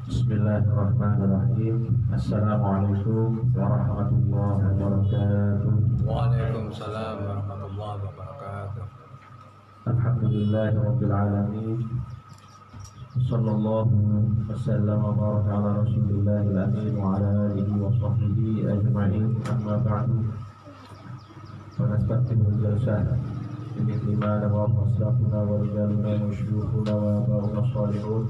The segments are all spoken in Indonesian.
Bismillahirrahmanirrahim. Assalamualaikum warahmatullahi wabarakatuh. Waalaikumsalam warahmatullahi wabarakatuh. Alhamdulillahirabbil alamin. Sallallahu wasallam wa baraka ala rasulillahil amin wa ala alihi wa sahbihi ajma'in. Amma ba'du. Wa nastaqimul jalsah bimithli ma nawahu asrafuna wa rijaluna wa syuyukhuna wa abauna salihun.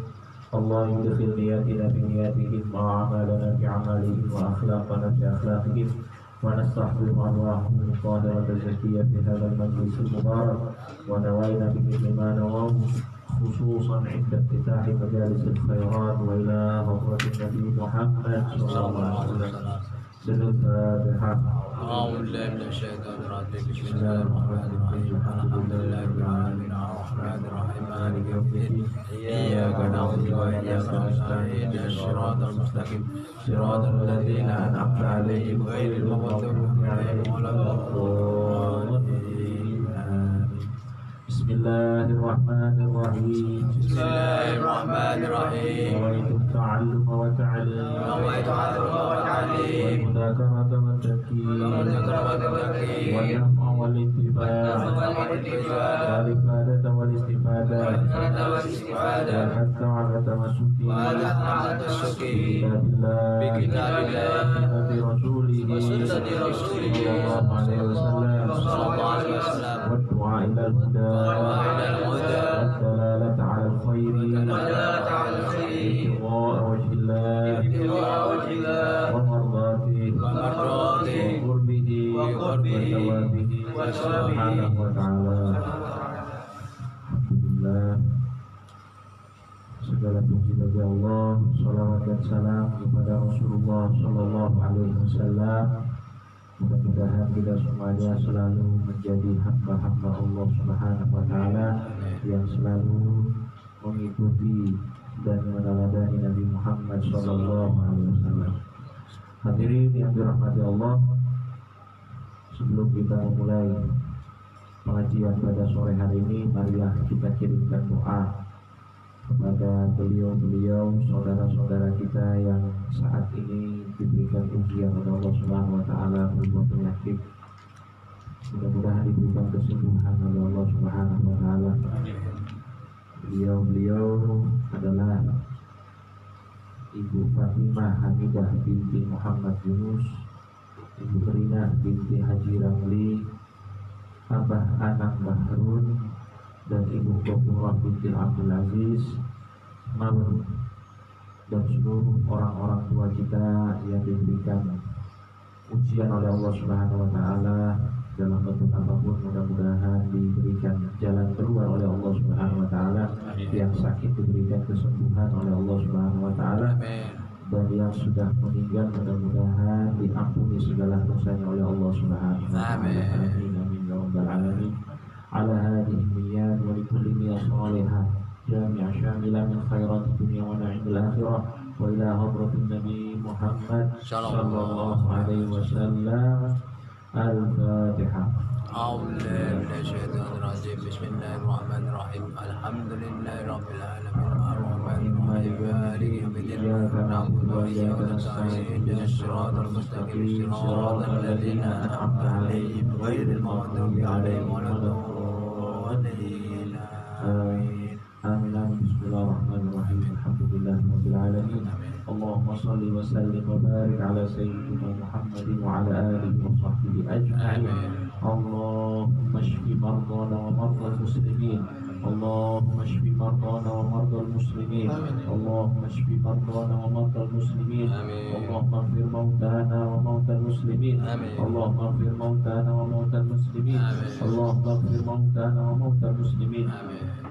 Allah yudkhil niyatina fi niyatihim wa amalana fi amalihim wa akhlaqana fi akhlaqihim wa nastahdiru arwahum qadara tazkiyah fi hadzal majlis al-mubarak wa nawaina bi ma nawahu khususan 'inda iftitahi majalis al-khairat wa ila hadratin Nabi Muhammad sallallahu alaihi wasallam. أعوذ بالله من الشيطان الرجيم. بسم الله الرحمن الرحيم. الحمد لله رب العالمين الرحمن الرحيم مالك يوم الدين إياك نعبد وإياك نستعين اهدنا الصراط المستقيم صراط الذين أنعمت عليهم غير المغضوب عليهم ولا الضالين. Bismillahirrahmanirrahim. Bismillahirrahmanirrahim. Nawaitu ta'alluma wa ta'lim. Nawaitu ta'alluma wa ta'lim. Wal mudzakarata wa tadhkir. Wal naf'a wal intifa'. Wal ifadata wal istifadah. Wal hatta 'ala tamassuki. Bi kitabillah. Sunnati rasulih. Sallallahu alaihi wasallam. Wa du'a ila al-huda. والدلالة على الخير ابتغاء وجه الله ومرضاته وقربه وثوابه سبحانه وتعالى. Alhamdulillah, segala puji bagi Allah, salawat dan salam kepada Rasulullah Sallallahu Alaihi Wasallam. Mudah-mudahan kita semuanya selalu menjadi hamba-hamba Allah Subhanahu wa Ta'ala yang selalu mengikuti dan meneladani Nabi Muhammad Sallallahu Alaihi Wasallam. Hadirin yang dirahmati Allah, sebelum kita memulai pengajian pada sore hari ini, marilah kita kirimkan doa kepada beliau-beliau, saudara-saudara kita yang saat ini diberikan ujian oleh Allah Subhanahu wa Ta'ala berupa penyakit. Mudah-mudahan diberikan kesembuhan oleh Allah Subhanahu wa Ta'ala. Beliau adalah Ibu Fatimah Hamidah binti Muhammad Yunus, Ibu Rina binti Haji Ramli, Abah Anak Bahrun, dan Ibu Gofurah binti Abdul Aziz Mabrur, dan seluruh orang-orang tua kita yang diberikan ujian oleh Allah Subhanahu wa Ta'ala dalam bentuk apapun. Mudah-mudahan diberikan jalan keluar oleh Allah Subhanahu wa Ta'ala, yang sakit diberikan kesembuhan oleh Allah Subhanahu wa Ta'ala, dan yang sudah meninggal mudah-mudahan diampuni segala dosanya oleh Allah Subhanahu wa Ta'ala. Amin amin ya rabbal alamin. Ala hadhihi niyyat wa likulli niyyah salihah jami'a syamila min khairat dunya wa na'imil akhirah wa ila hadratin Nabi Muhammad sallallahu alaihi wasallam. Al-Fatihah. أعوذ بالله من الشيطان الرجيم. بسم الله الرحمن الرحيم. الحمد لله رب العالمين الرحمن الرحيم مالك يوم الدين إياك نعبد وإياك نستعين اهدنا الصراط المستقيم صراط الذين أنعمت عليهم غير المغضوب عليهم ولا الضالين. آمين. Amin. Bismillahirrahmanirrahim. Alhamdulillahirabbil alamin. Allahumma shalli wa sallim wa barik ala sayyidina Muhammadin wa ala alihi wa sahbihi ajma'in. Allahumma shfi mardana wa mardal muslimin. Allahumma shfi mardana wa mardal muslimin. Allahumma shfi mardana wa mardal muslimin. Allahumma ighfir mautana wa mautal muslimin. Allahumma ighfir mautana wa mautal muslimin. Allahumma ighfir mautana wa mautal muslimin.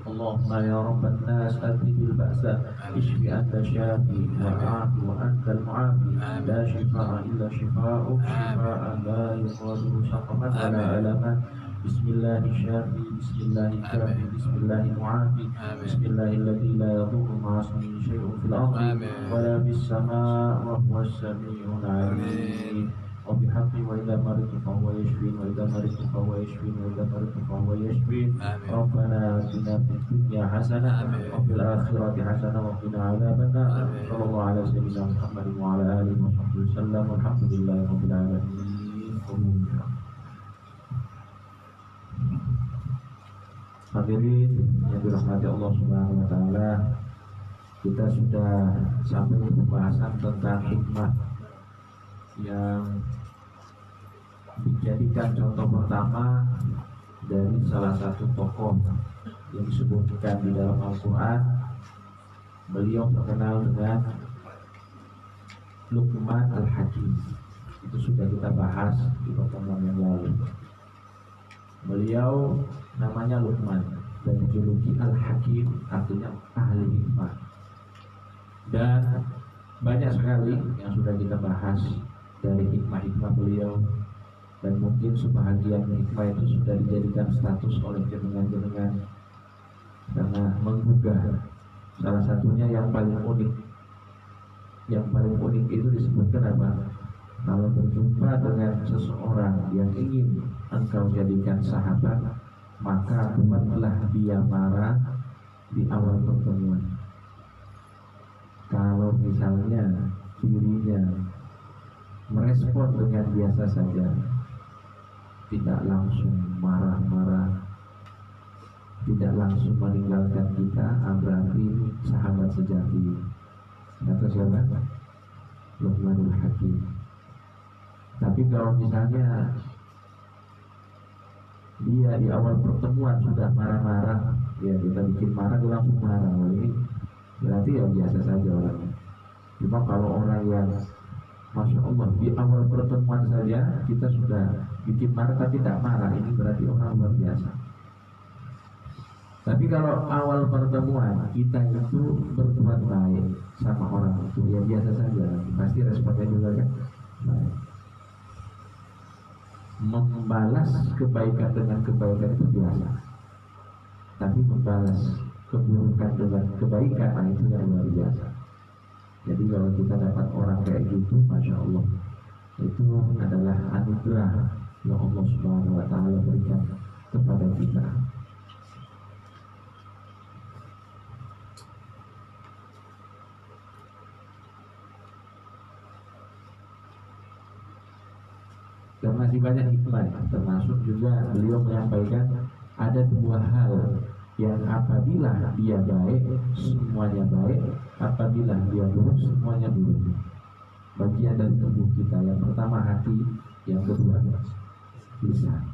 Allahumma ya rabban nas adhibil ba'sa ishfi anta syafi wa a'fi wa antal mu'afi la shifaa'a illa shifaa'uk shifaa'an la yughadiru saqaman wa la alaman Bismillahirrahmanirrahim. Bismillahirrahmanirrahim. Bismillahirrahmanirrahim. Bismillahilladzi la yadurru ma'a ismihi syai'un fil ardi wa la fis samaa'i wa huwas samii'ul 'aliim. وبحق وإذا مرضت فهو يشفين وإذا مرضت فهو يشفين وإذا مرضت فهو يشفين ربنا آتنا في الدنيا حسنة وفي الآخرة حسنة وقنا عذاب النار صلى الله على سيدنا محمد وعلى آله وصحبه وسلم والحمد لله رب العالمين. Hadirin yang dirahmati Allah Subhanahu wa taala, kita sudah sampai di pembahasan tentang hikmah yang dijadikan contoh pertama dari salah satu tokoh yang disebutkan di dalam Al-Quran. Beliau terkenal dengan Luqman Al-Hakim. Itu sudah kita bahas di pertemuan yang lalu. Beliau namanya Luqman dan dijuluki Al-Hakim, artinya ahli hikmah. Dan banyak sekali yang sudah kita bahas dari hikmah-hikmah beliau, dan mungkin sebahagian hikmah itu sudah dijadikan status oleh jenengan-jenengan karena menggugah. Salah satunya yang paling unik, itu disebutkan apa? Kalau berjumpa dengan seseorang yang ingin engkau jadikan sahabat, maka buatlah dia marah di awal pertemuan. Kalau misalnya dirinya merespon dengan biasa saja, tidak langsung marah-marah, tidak langsung meninggalkan kita, berarti sahabat sejati. Kata siapa? Luqmanul Hakim. Tapi kalau misalnya dia di awal pertemuan sudah marah-marah, ya kita bikin marah, dia langsung marah. Ini berarti ya biasa saja orangnya. Cuma kalau orang yang Masya Allah, di awal pertemuan saja kita sudah bikin marah tapi tidak marah, ini berarti orang luar biasa. Tapi kalau awal pertemuan kita itu berbuat baik sama orang itu, ya biasa saja, pasti responnya juga kan baik. Membalas kebaikan dengan kebaikan itu biasa, tapi membalas keburukan dengan kebaikan, itu yang luar biasa. Jadi kalau kita dapat orang kayak gitu, Masya Allah, itu adalah anugerah yang Allah Subhanahu wa Ta'ala berikan kepada kita. Dan masih banyak hikmah, termasuk juga beliau menyampaikan ada dua hal yang apabila dia baik, semuanya baik. Apabila dia buruk, semuanya buruk. Bagian dari tubuh kita, yang pertama hati, yang kedua lisan.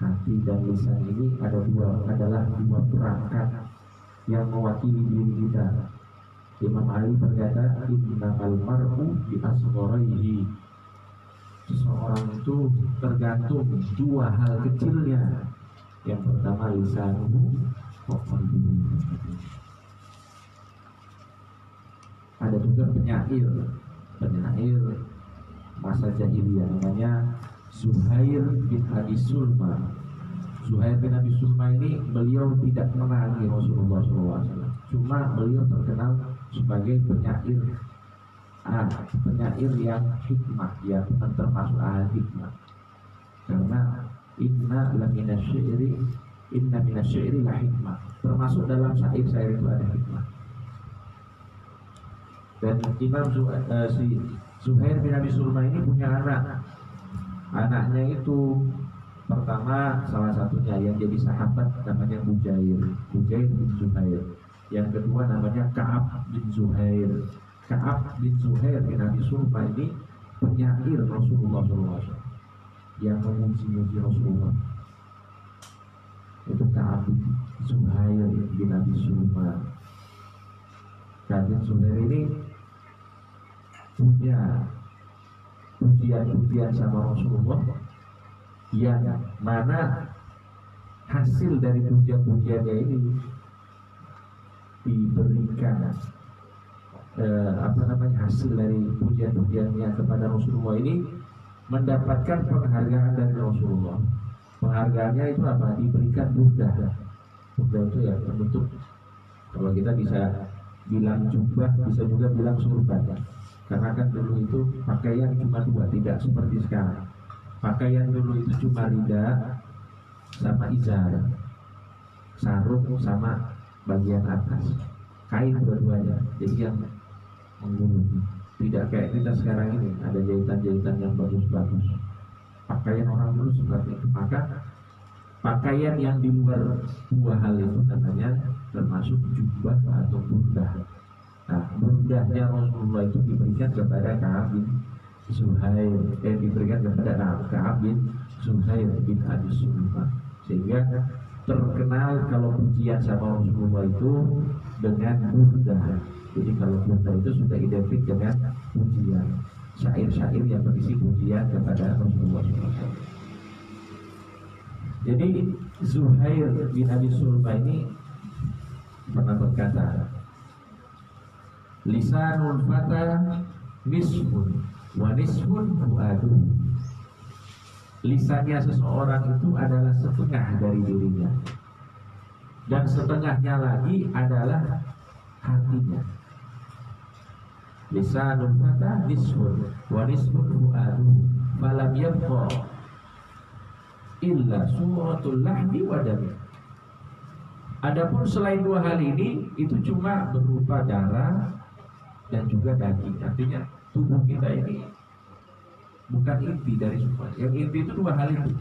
Hati dan lisan ini adalah dua perangkat yang mewakili diri kita. Imam Ali berkata, innamal mar'u bi asgharihi. Seseorang itu tergantung dua hal kecilnya. Yang pertama lisanmu, ada juga penyair masa jahiliyah namanya Zuhair bin Abi Sulma. Zuhair bin Abi Sulma ini beliau tidak menangi Rasulullah SAW, cuma beliau terkenal sebagai penyair yang hikmah, yang termasuk ahli hikmah. Karena inna minasyairi la hikmah, termasuk dalam syair-syair itu ada hikmah. Dan Imam Zuhair bin Abi Sulma ini punya anaknya itu pertama, salah satunya yang jadi sahabat namanya Bujair bin Zuhair. Yang kedua namanya Ka'ab bin Zuhair. Ka'ab bin Zuhair bin Abi Sulma ini penyair Rasulullah SAW yang memuji-muji Rasulullah. Itu Ka'ab bin Zuhair bin Abi Sulma. Ka'ab bin Zuhair ini punya pujian-pujian sama Rasulullah, yang mana hasil dari pujian-pujiannya ini diberikan hasil dari pujian-pujiannya kepada Rasulullah ini mendapatkan penghargaan dari Rasulullah. Penghargaannya itu apa? Diberikan burdah. Burdah itu ya bentuk, kalau kita bisa bilang jubah, bisa juga bilang surban. Karena kan dulu itu pakaian cuma dua, tidak seperti sekarang. Pakaian dulu itu cuma rida sama izar, sarung sama bagian atas, kain dua-duanya. Jadi yang menggulung. Tidak kayak kita sekarang ini ada jahitan-jahitan yang bagus-bagus. Pakaian orang dulu seperti itu. Maka pakaian yang di luar dua hal itu namanya termasuk jubah atau burdah. Nah, burdahnya Rasulullah itu diberikan kepada Ka'ab bin Zuhair, diberikan kepada Ka'ab bin Zuhair bin Abi Sulaiman, sehingga terkenal kalau pujian sama Rasulullah itu dengan burdah. Jadi kalau burdah itu sudah identik dengan pujian, syair-syair yang berisi pujian kepada Rasulullah SAW. Jadi Zuhair bin Abi Sulaiman ini pernah berkata, lisanul fata nisfun wa nisfun fuadu. Lisannya seseorang itu adalah setengah dari dirinya, dan setengahnya lagi adalah hatinya. Lisanul fata nisfun wa nisfun fuadu falam yabqa illa suratul lahmi wa dami. Adapun selain dua hal ini itu cuma berupa darah dan juga daging. Artinya tubuh kita ini bukan inti dari semua. Yang inti itu dua hal itu.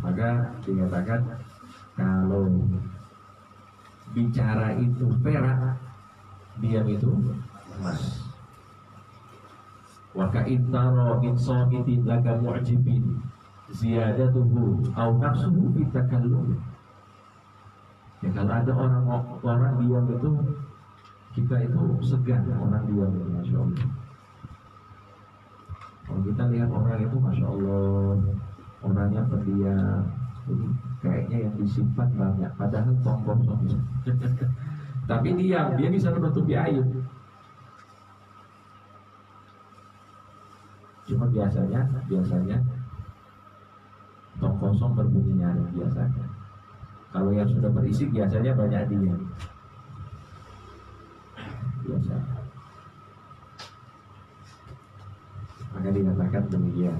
Maka dikatakan kalau bicara itu perak, diam itu emas. Wa ka'intaro min samitin laka mu'jibin ziyadatuhu au nafsuhu fi takallum. Ya, kalau ada orang diam itu, kita itu segan orang diam itu, Masya Allah. Kalau kita lihat orang itu, Masya Allah, orangnya pendiam, jadi kayaknya yang disimpan banyak, padahal kosong. Tapi diam, dia bisa menutupi aib. Cuma biasanya tong kosong berbunyi nyaring biasanya. Kalau yang sudah berisi biasanya banyak diam. Biasa. Maka dikatakan demikian.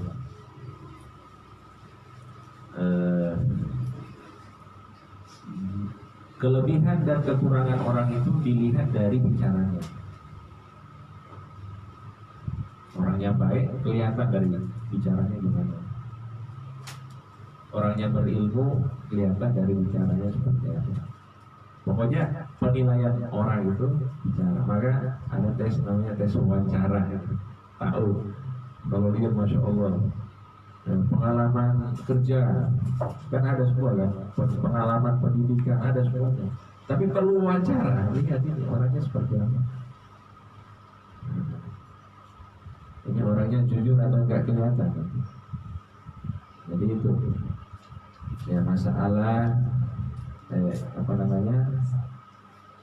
Kelebihan dan kekurangan orang itu dilihat dari bicaranya. Orangnya baik kelihatan dari bicaranya gimana. Orangnya berilmu kelihatan dari bicaranya seperti apa. Pokoknya penilaian orang itu bicara. Maka ada tes namanya tes wawancara. Tahu kalau dia Masya Allah, pengalaman kerja kan ada semua kan, pengalaman pendidikan ada semuanya. Tapi perlu wawancara, lihat ini orangnya seperti apa. Ini orangnya jujur atau enggak kelihatan. Jadi itu ya masalah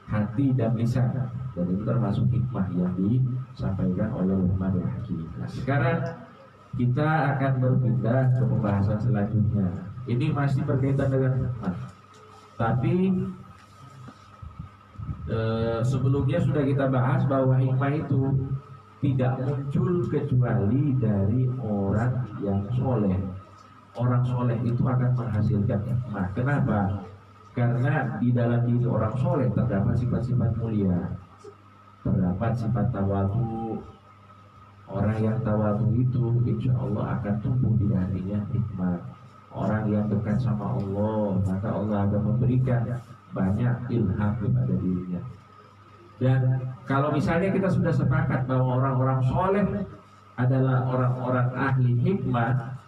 hati dan lisan. Dan itu termasuk hikmah yang disampaikan oleh Luqman Hakim. Nah, sekarang kita akan berpindah ke pembahasan selanjutnya. Ini masih berkaitan dengan hikmah. Tapi sebelumnya sudah kita bahas bahwa hikmah itu tidak muncul kecuali dari orang yang soleh. Orang soleh itu akan menghasilkan hikmah. Kenapa? Karena di dalam diri orang soleh terdapat sifat-sifat mulia, terdapat sifat tawadu. Orang yang tawadu itu insya Allah akan tumbuh di hatinya hikmah. Orang yang dekat sama Allah, maka Allah akan memberikan banyak ilham kepada dirinya. Dan kalau misalnya kita sudah sepakat bahwa orang-orang soleh adalah orang-orang ahli hikmah,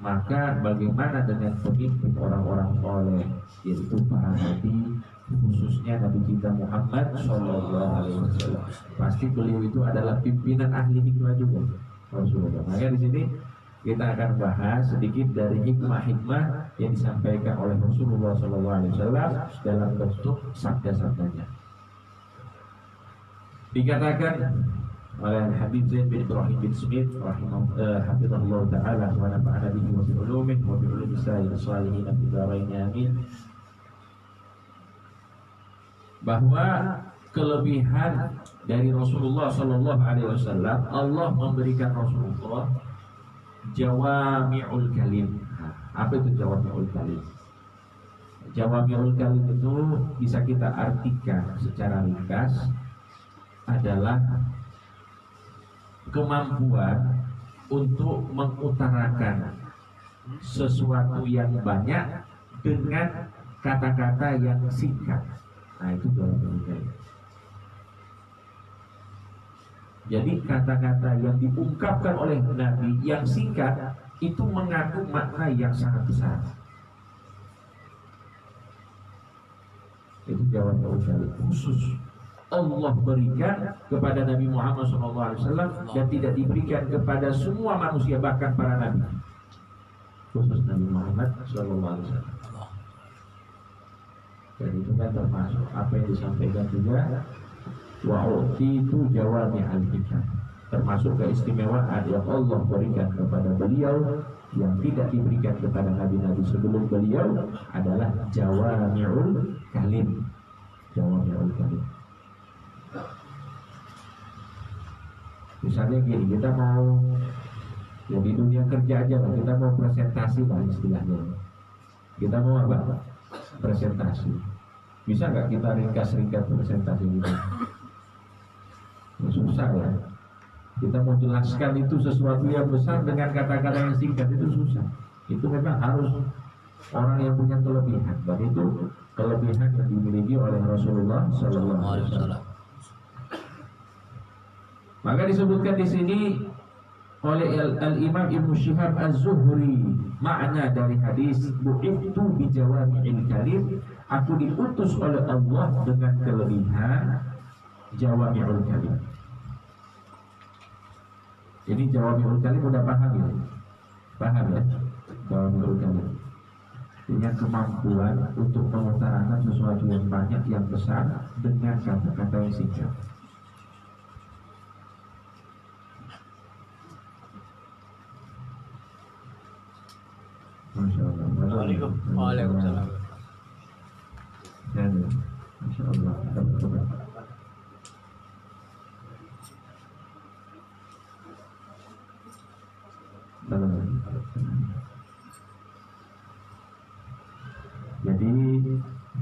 maka bagaimana dengan pemimpin orang-orang soleh, yaitu para nabi, khususnya Nabi kita Muhammad SAW. Pasti beliau itu adalah pimpinan ahli hikmah juga, Rasulullah. Maka di sini kita akan bahas sedikit dari hikmah-hikmah yang disampaikan oleh Rasulullah SAW dalam bentuk sabda-sabdanya. Dikatakan oleh Habib Zaid bin Ibrahim bin Smith hafizahullah taala wa nafa'ana bihi wa bi ulumihi wa bi ulumi sayyidil salihin fi dharain amin, bahwa kelebihan dari Rasulullah sallallahu alaihi wasallam, Allah memberikan Rasulullah jawami'ul kalim. Apa itu jawami'ul kalim? Jawami'ul kalim itu bisa kita artikan secara ringkas adalah kemampuan untuk mengutarakan sesuatu yang banyak dengan kata-kata yang singkat. Nah, itu jawami'ul kalim. Jadi kata-kata yang diungkapkan oleh Nabi yang singkat itu mengandung makna yang sangat besar. Itu jawaban khusus Allah berikan kepada Nabi Muhammad SAW dan tidak diberikan kepada semua manusia, bahkan para nabi. Khusus Nabi Muhammad SAW. Dan itu kan termasuk apa yang disampaikan juga, wa'utitu jawami al-hikam, termasuk keistimewaan yang Allah berikan kepada beliau yang tidak diberikan kepada nabi-nabi sebelum beliau adalah jawami'ul kalim. Jawami'ul kalim. Misalnya gini, kita mau ya di dunia kerja aja lah, kita mau presentasi lah istilahnya. Kita mau apa? Presentasi. Bisa nggak kita ringkas-ringkas presentasi ini? Susah ya. Kita mau jelaskan itu sesuatu yang besar dengan kata-kata yang singkat itu susah. Itu memang harus orang yang punya kelebihan, dan itu kelebihan yang dimiliki oleh Rasulullah SAW. Maka disebutkan di sini oleh Al-Imam Ibnu Syihab Az-Zuhri, makna dari hadis bu'ithu bi jawami'il kalim, aku diutus oleh Allah dengan kelebihan jawami'ul kalim. Jadi jawami'ul kalim udah paham ya? Paham ya? Jawami'ul kalim dengan kemampuan untuk mengutarakan sesuatu yang banyak, yang besar dengan kata-kata yang singkat. Masya Allah. Waalaikumsalam. Masya Allah. Jadi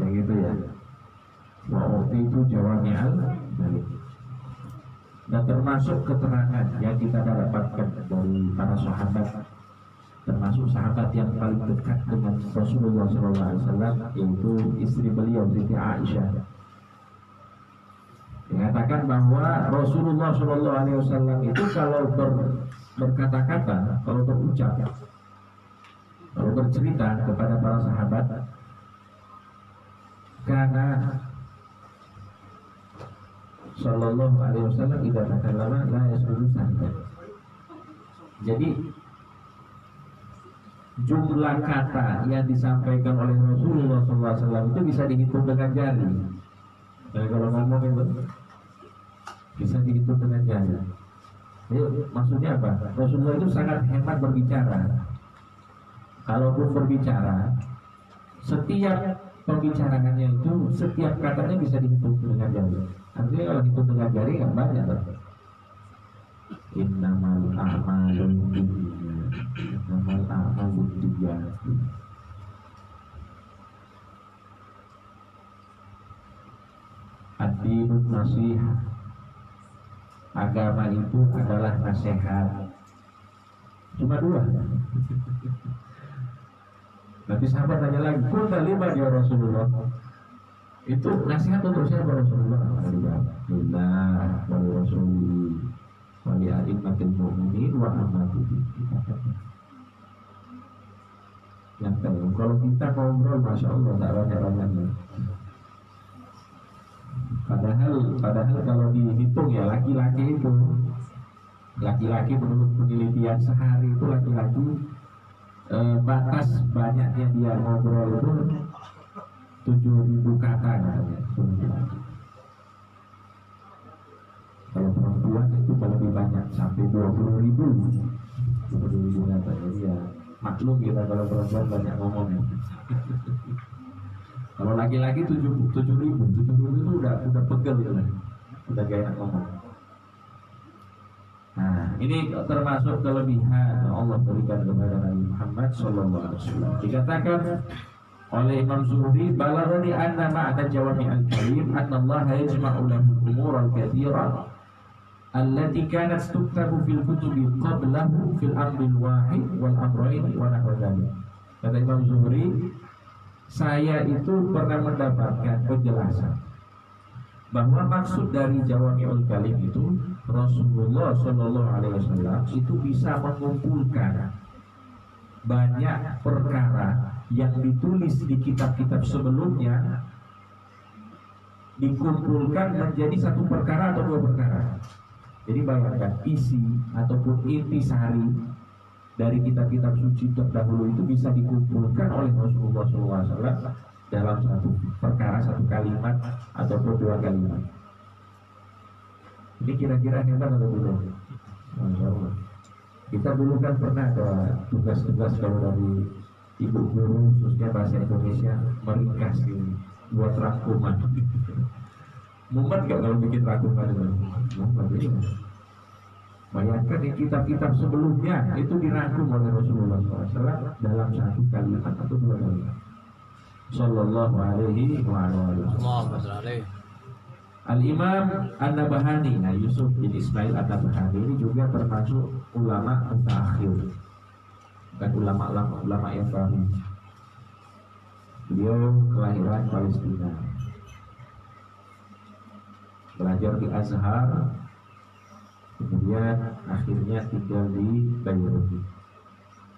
yang gitu ya. Waktu itu jawami'al kalim. Dan termasuk keterangan yang kita dapatkan dari para sahabat, termasuk sahabat yang paling dekat dengan Rasulullah SAW, yaitu istri beliau Siti Aisyah, mengatakan bahwa Rasulullah SAW itu kalau berkata-kata, kalau berucap, kalau bercerita kepada para sahabat, karena Sallallahu Alaihi Wasallam tidak takallama la yasulu sahkan. Jadi jumlah kata yang disampaikan oleh Rasulullah SAW itu bisa dihitung dengan jari. Dan kalau ngomong itu bisa dihitung dengan jari. Jadi, maksudnya apa? Rasulullah itu sangat hemat berbicara. Kalaupun berbicara, setiap pembicaraannya itu, setiap katanya bisa dihitung dengan jari. Artinya kalau hitung dengan jari nggak banyak lah. Innamal a'malu binniyat. Innamal a'malu binniyat. Ad-dinun nasihat. Agama itu adalah nasihat. Cuma dua. Nanti sahabat tanya lagi, "Qulna liman ya Rasulullah?" Itu nasihat untuk siapa Rasulullah? Alhamdulillah wa Rasulullah wa li a'immatil mu'minin wa ammatihi. Yang tahu, kalau kita ngobrol, masya Allah tak banyak-banyaknya. Padahal kalau dihitung ya laki-laki menurut penelitian sehari itu laki-laki batas banyaknya dia ngobrol itu 7.000 kata katanya. itu lebih banyak sampai 20.000 kata. Jadi ya maklum kita kalau perempuan banyak ngomong ya. Kalau laki-laki 7.000 itu udah pegel gitu lah, udah gak enak ngomong. Nah, ini termasuk kelebihan yang Allah berikan kepada Nabi Muhammad SAW. Dikatakan oleh Imam Zuhri, balaghani anna ma'na jawami al-kalim anna Allah yajma'u lahu al-umur al-kathira allati kanat tuktabu fil kutubi qablahu fil amri al-wahid wal amrayn wa nahwa dzalik. Kata Imam Zuhri, saya itu pernah mendapatkan penjelasan bahwa maksud dari Jawami'ul Kalim itu Rasulullah Shallallahu Alaihi Wasallam itu bisa mengumpulkan banyak perkara yang ditulis di kitab-kitab sebelumnya, dikumpulkan menjadi satu perkara atau dua perkara. Jadi bayangkan isi ataupun intisari dari kitab-kitab suci terdahulu itu bisa dikumpulkan oleh Rasulullah SAW dalam satu perkara, satu kalimat ataupun dua kalimat. Ini kira-kira hebat atau tidak? Masya Allah. Kita dulu kan pernah ada tugas-tugas kalau dari ibu guru khususnya bahasa Indonesia meringkas ini buat rangkuman. Mumet gak kalau bikin rangkuman itu? Mumet ini. Bayangkan di kitab-kitab sebelumnya itu dirangkum oleh Rasulullah SAW dalam satu kalimat atau dua kalimat. Sallallahu alaihi wa alihi. Al-Imam An-Nabahani, nah Yusuf bin Ismail An-Nabahani ini juga termasuk ulama mutaakhir, bukan ulama yang baru. Beliau kelahiran Palestina, belajar di Azhar, kemudian akhirnya tinggal di Beirut.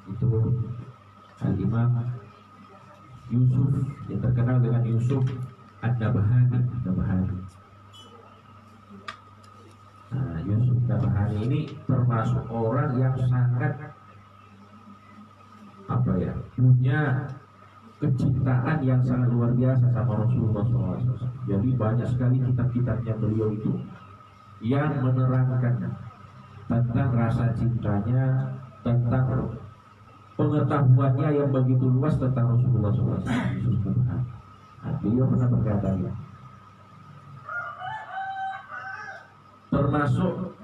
Itu Al-Imam Yusuf yang terkenal dengan Yusuf An-Nabahani. Nah, Yusuf An-Nabahani ini termasuk orang yang sangat punya kecintaan yang sangat luar biasa sama Rasulullah SAW. Jadi banyak sekali kitab-kitabnya beliau itu yang menerangkan tentang rasa cintanya, tentang pengetahuannya yang begitu luas tentang Rasulullah SAW. Beliau pernah berkata, termasuk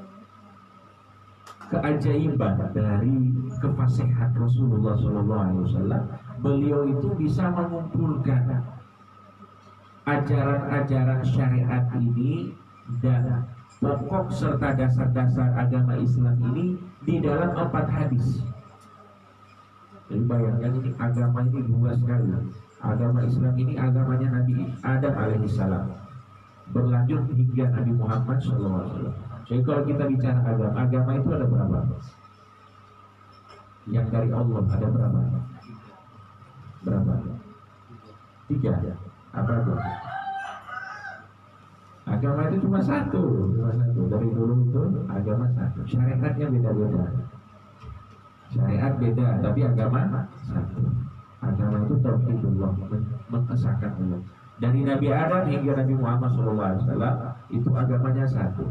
keajaiban dari kefasihan Rasulullah SAW, beliau itu bisa mengumpulkan ajaran-ajaran syariat ini dan pokok serta dasar-dasar agama Islam ini di dalam 4 hadis. Jadi bayangkan ini agama ini luas sekali. Agama Islam ini agamanya Nabi Adam alaihissalam, berlanjut hingga Nabi Muhammad SAW. Jadi kalau kita bicara agama itu ada berapa? Yang dari Allah ada berapa? Berapa? 3. Apa itu? Agama itu cuma satu. Dari dulu itu agama satu. Syariatnya beda-beda. Syariat beda, tapi agama satu. Agama itu tauhidullah, mengesahkan Allah. Dari Nabi Adam hingga Nabi Muhammad SAW itu agamanya satu.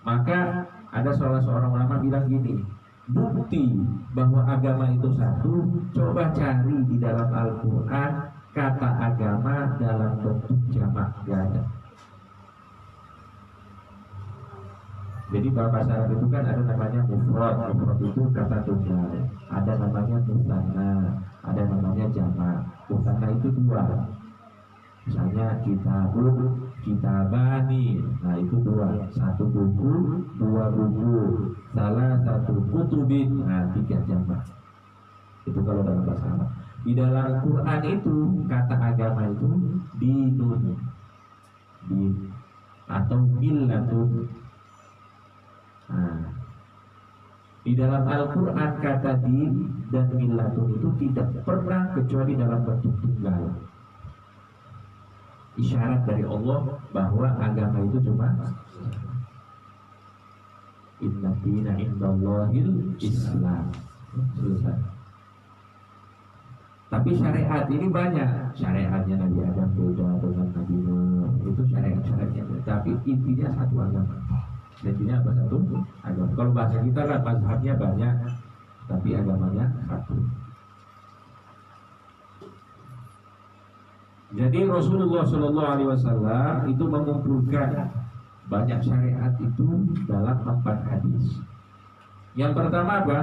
Maka ada salah seorang ulama bilang gini, bukti bahwa agama itu satu, coba cari di dalam Al-Quran kata agama dalam bentuk jamak, gak ada. Jadi bahasa Arab itu kan ada namanya mufrad itu kata tunggal, ada namanya musanna, ada namanya jamak. Musanna itu 2. Misalnya kitabun, kitabani, nah itu 2, 1 buku, 2 buku, salah 1 kutubin, nah 3 jamak. Itu kalau dalam bahasa Arab. Di dalam Quran itu kata agama itu dinun, din atau millatun. Nah, di dalam Al-Quran kata din dan millatun itu tidak pernah kecuali dalam bentuk tunggal. Isyarat dari Allah bahwa agama itu cuma inna dina indallahil Islam. Selesai. Tapi syariat ini banyak. Syariatnya Nabi Adam beda dengan Nabi Nuh. Itu syariat-syariatnya. Tapi intinya satu agama. Intinya apa? Satu agama. Kalau bahasa kita kan mazhabnya banyak, tapi agamanya satu. Jadi Rasulullah Shallallahu Alaihi Wasallam itu mengumpulkan banyak syariat itu dalam 4 hadis. Yang pertama apa?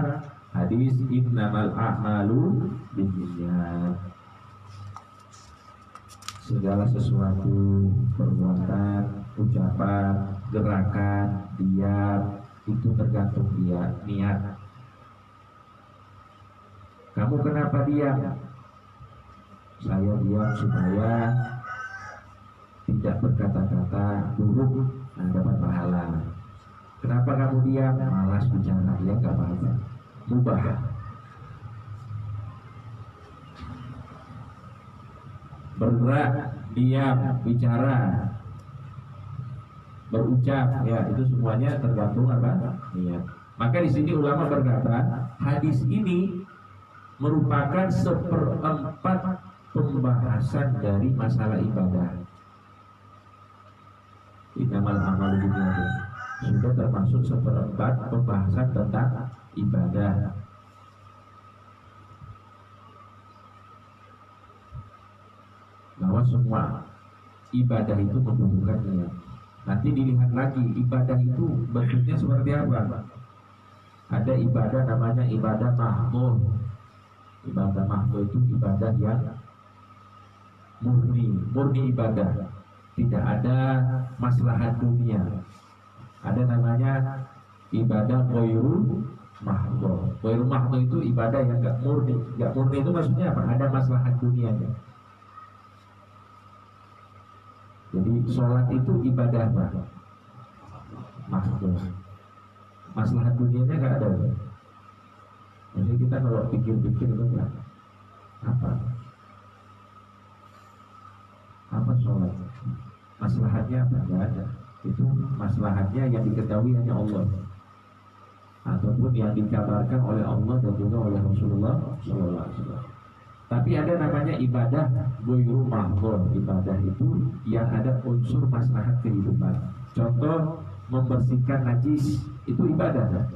Hadis innamal a'malu binniyat. Segala sesuatu, perbuatan, ucapan, gerakan, diam itu tergantung niat. Kamu kenapa diam? Saya diam supaya tidak berkata-kata buruk dan dapat pahala. Kenapa kamu diam? Malas bicara. Ya nggak apa-apa, mubah. Bergerak, diam, bicara, berucap, ya itu semuanya tergantung apa? Niat. Maka di sini ulama berkata, hadis ini merupakan 1/4 pembahasan dari masalah ibadah. Innamal a'malu binniyat sudah termasuk 1/4 pembahasan tentang ibadah. Bahwa semua ibadah itu membutuhkan niat. Nanti dilihat lagi ibadah itu bentuknya seperti apa. Ada ibadah namanya ibadah mahdhur. Ibadah mahdhur itu ibadah yang murni ibadah, tidak ada maslahat dunia. Ada namanya ibadah ghairu mahdhur. Ghairu mahdhur itu ibadah yang enggak murni. Enggak murni itu maksudnya apa? Ada maslahat dunianya. Jadi sholat itu ibadah apa? Mahdhur. Maslahat dunianya enggak ada. Jadi kita kalau pikir-pikir itu enggak apa sholat, maslahatnya apa? Enggak ada. Itu maslahatnya yang diketahui hanya Allah, ataupun yang dikabarkan oleh Allah dan juga oleh Rasulullah SAW. Tapi ada namanya ibadah ghairu mahdhur. Ibadah itu yang ada unsur maslahat kehidupan. Contoh, membersihkan najis itu ibadah.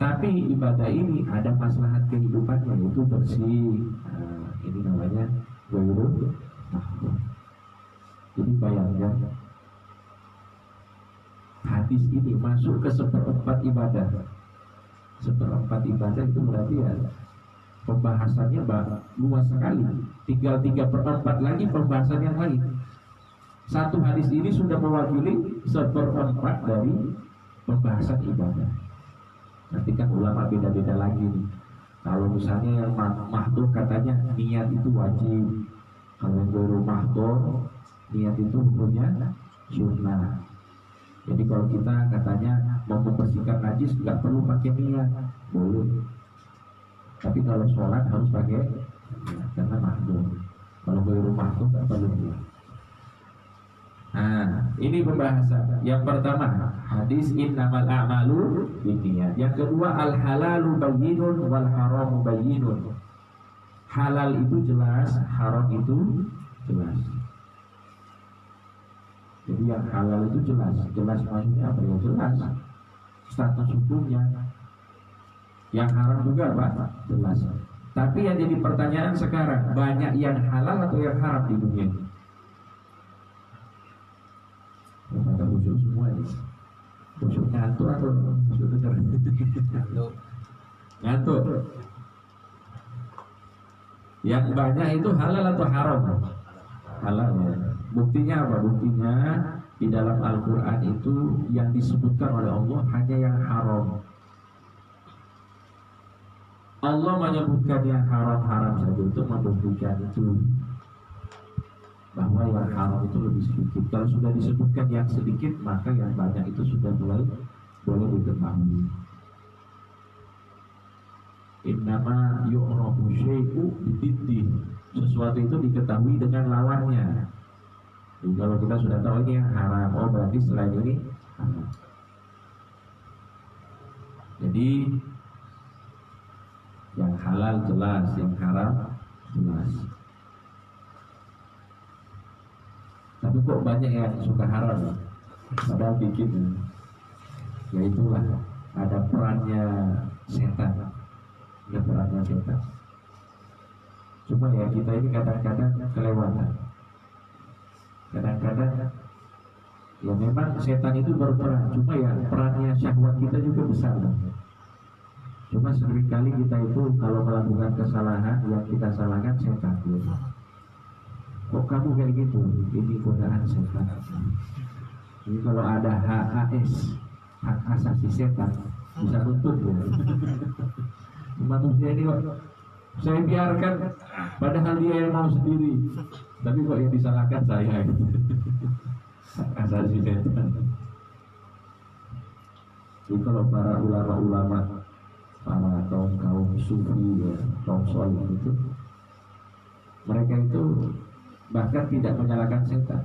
Tapi ibadah ini ada maslahat kehidupannya, yaitu bersih. Nah, ini namanya ghairu mahdhur. Jadi bayangkan, hadis ini masuk ke 1/4 ibadah. 1/4 ibadah itu berarti ya pembahasannya luas sekali. Tinggal 3/4 lagi pembahasan yang lain. Satu hadis ini sudah mewakili 1/4 dari pembahasan ibadah. Nanti kan ulama beda-beda lagi nih. Kalau misalnya yang mahdhur katanya niat itu wajib. Kalau yang ghairu mahdhur, niat itu hukumnya sunnah. Jadi kalau kita katanya mau membersihkan najis nggak perlu pakai niat, boleh. Tapi kalau sholat harus pakai niat karena mahdhur. Kalau ghairu mahdhur nggak perlu niat. Nah, ini pembahasan. Yang pertama, hadis innamal a'malu binniyat. Yang kedua, al halalu bayyinun wal haramu bayyinun. Halal itu jelas, haram itu jelas. Jadi yang halal itu jelas. Jelas maksudnya apa? Ya jelas status hukumnya. Yang haram juga apa? Jelas. Tapi yang jadi pertanyaan sekarang, banyak yang halal atau yang haram di dunia ini? Pada khusyuk semua ini. Khusyuk ngantuk atau khusyuk dengar? Ngantuk. Yang banyak itu halal atau haram? Halal ya. Buktinya apa? Buktinya di dalam Al-Quran itu yang disebutkan oleh Allah hanya yang haram. Allah menyebutkan yang haram-haram saja untuk membuktikan itu bahwa yang haram itu lebih sedikit. Kalau sudah disebutkan yang sedikit, maka yang banyak itu sudah boleh diketahui. Innama yu'rafu syai'u bididdi. Sesuatu itu diketahui dengan lawannya. Jadi kalau kita sudah tahu ini yang haram, oh berarti selain ini haram. Jadi yang halal jelas, yang haram jelas. Tapi kok banyak yang suka haram ya? Padahal bikin. Ya itulah, ada perannya setan. Ada perannya setan. Cuma ya kita ini kadang-kadang kelewatan. Kadang-kadang ya memang setan itu berperan, cuma ya perannya syahwat kita juga besar. Cuma seringkali kita itu kalau melakukan kesalahan, yang kita salahkan setan. Kok kamu kayak gitu? Ini godaan setan. Jadi kalau ada HAS, hak asasi setan, bisa nuntut ya. Manusia ini kok saya biarkan, padahal dia yang mau sendiri, tapi kok yang disalahkan saya. Hak asasi setan. Jadi kalau para ulama-ulama, para kaum sufi, ya, kaum soleh itu, mereka itu bahkan tidak menyalahkan setan.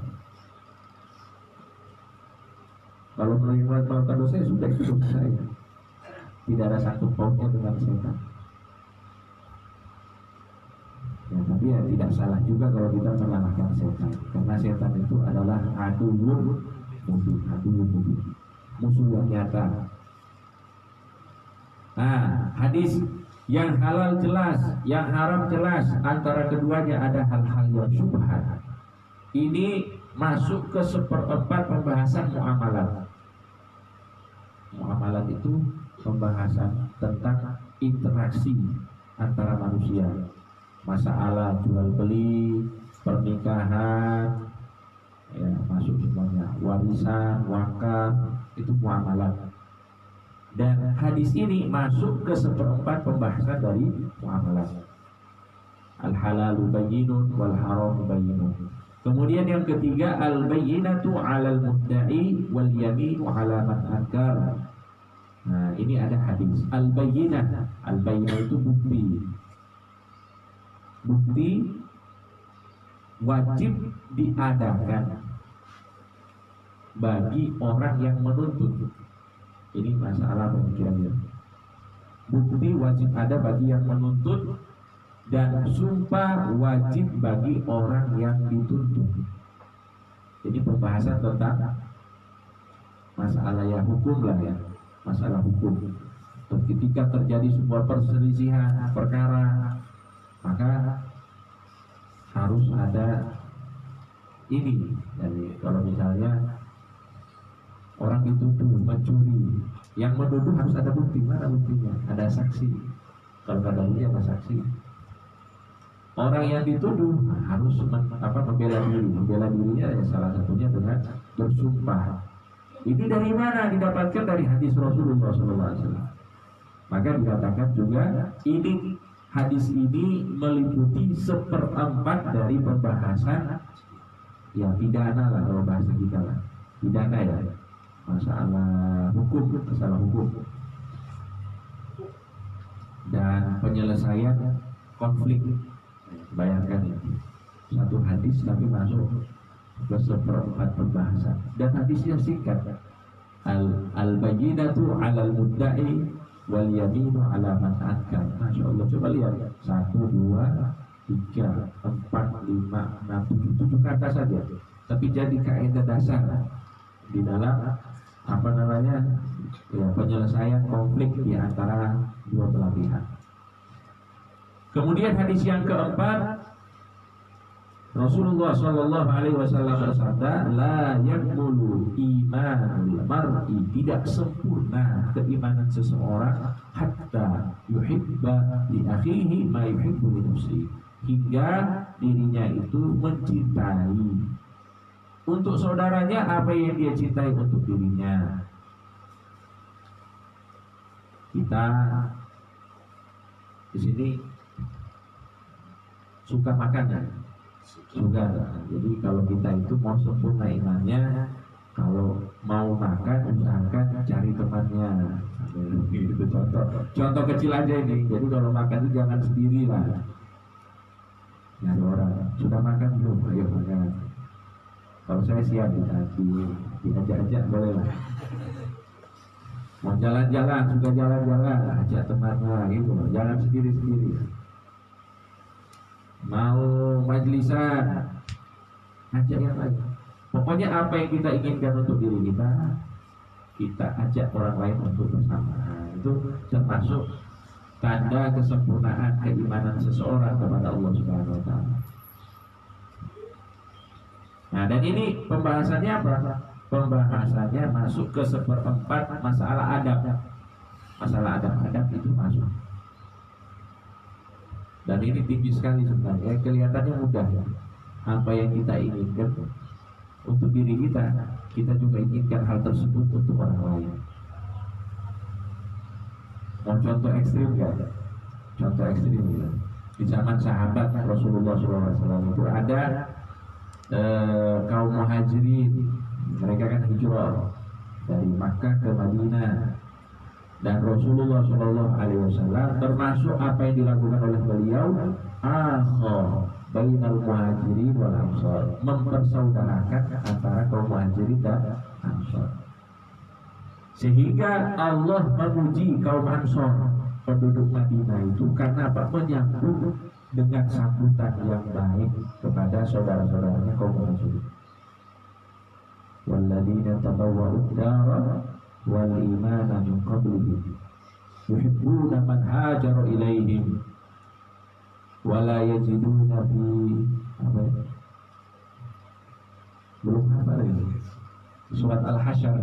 Kalau melakukan dosa sudah itu dosa saya, tidak ada satu pautnya dengan setan. Ya, tapi ya tidak salah juga kalau kita menyalahkan setan, karena setan itu adalah aduwwun mubin, musuh yang nyata. Nah, hadis yang halal jelas, yang haram jelas, antara keduanya ada hal-hal yang syubhat. Ini masuk ke 1/4 pembahasan muamalat. Muamalat itu pembahasan tentang interaksi antara manusia, masalah jual beli, pernikahan, ya masuk semuanya, warisan, wakaf, itu muamalat. Dan hadis ini masuk ke 1/4 pembahasan dari muamalat. Al-halalu bayyinun wal haramu bayyinun. Kemudian yang ketiga, al-bayyinatu 'alal mudda'i wal yaminu 'ala man ankar. Nah, ini ada hadis. Al-bayyinah, al-bayyinah itu bukti. Bukti wajib diadakan bagi orang yang menuntut. Ini masalah pemikirannya. Bukti wajib ada bagi yang menuntut, dan sumpah wajib bagi orang yang dituntut. Ini pembahasan tentang masalah ya hukum lah ya, masalah hukum. Ketika terjadi sebuah perselisihan perkara, maka harus ada ini. Jadi kalau misalnya orang dituduh mencuri, yang menuduh harus ada bukti. Mana buktinya? Ada saksi. Kalau nggak ada bukti apa saksi? Orang yang dituduh harus membela diri. Membela dirinya ya salah satunya dengan bersumpah. Ini dari mana? Didapatkan dari hadis Rasulullah SAW. Maka dikatakan juga ini hadis ini meliputi 1/4 dari pembahasan ya pidana lah, kalau bahasa kita lah, pidana ya, masalah hukum, masalah hukum dan penyelesaian konflik. Bayangkan ya, satu hadis tapi masuk ke 1/4 pembahasan, dan hadisnya singkat. Al-bayyinatu 'alal mudda'i wal yaminu 'ala man ankar. Masya Allah, coba lihat 1, 2, 3, 4, 5, 6, 7 kata saja, tapi jadi kaidah dasar di dalam ya, penyelesaian konflik di antara dua belah pihak. Kemudian hadis yang keempat, Rasulullah Shallallahu Alaihi Wasallam bersabda, la yakmulu imanul mar'i, tidak sempurna keimanan seseorang hatta yuhibba li akhihi ma yuhibbu li nafsihi, hingga dirinya itu mencintai untuk saudaranya apa yang dia cintai untuk dirinya. Kita di sini suka makan ya? Suka. Jadi kalau kita itu mau sempurna imannya, kalau mau makan usahakan cari temannya. Itu contoh kecil aja ini. Jadi kalau makan itu jangan sendiri lah. Nyari orang. Sudah makan belum? Ayo makan. Kalau saya siap diajak-ajak boleh lah. Mau jalan-jalan, suka jalan-jalan, ajak temannya gitu. Jangan sendiri-sendiri. Mau majlisan, ajak yang lain. Pokoknya apa yang kita inginkan untuk diri kita, kita ajak orang lain untuk bersama. Itu termasuk tanda kesempurnaan keimanan seseorang kepada Allah Subhanahu wa taala. Nah, dan ini pembahasannya apa? Pembahasannya masuk ke seperempat masalah adab. Masalah adab itu masuk. Dan ini tinggi sekali sebenarnya. Kelihatannya mudah ya. Apa yang kita inginkan untuk diri kita, kita juga inginkan hal tersebut untuk orang lain. Mau contoh ekstrim nggak? Contoh ekstrim ya. Di zaman sahabat Rasulullah SAW itu ada kaum muhajirin. Mereka kan hijrah dari Makkah ke Madinah. Dan Rasulullah SAW termasuk apa yang dilakukan oleh beliau, akhir bainal muhajirin wal ansar, mempersaudarakan antara kaum muhajirin dan ansar. Sehingga Allah memuji kaum ansar, penduduk Madinah itu karena apa? Menyambut dengan sambutan yang baik kepada saudara-saudaranya kaum muhajirin. Walladzina tabawwa'ud dara wal imana min qablihim yuhibbuna man hajara ilaihim wala yajiduna fi apa ya? Belum hafal ini surat Al-Hasyr,